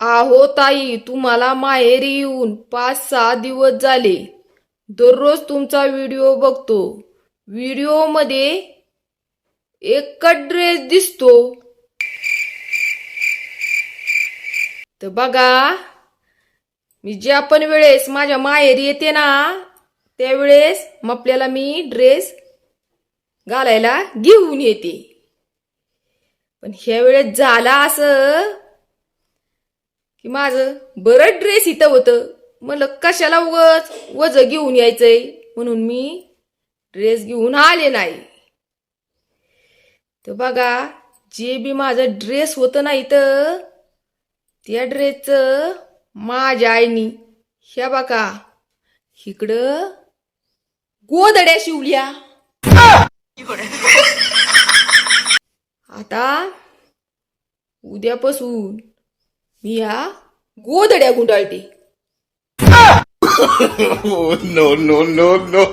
आहो ताई, तुम्हाला माहेरी येऊन 5-6 दिवस झाले. दररोज तुमचा व्हिडिओ बघतो. व्हिडिओमध्ये एकच ड्रेस दिसतो. तर बघा, मी ज्या पण वेळेस माझ्या माहेरी येते ना, त्यावेळेस आपल्याला मी ड्रेस घालायला घेऊन येते. पण ह्या वेळेस झाला असं की माझं बरं ड्रेस इथं होतं. म्हणलं कशाला वज घेऊन यायचंय, म्हणून मी ड्रेस घेऊन आले नाही. तर बघा, जे बी माझं ड्रेस होतं ना इथं, त्या ड्रेसचं माझ्या आईनी ह्या बघा इकडं गोधड्या शिवल्या. आता उद्यापासून मी या गोधड्या गुंडाळते. Oh, no, no, no, no.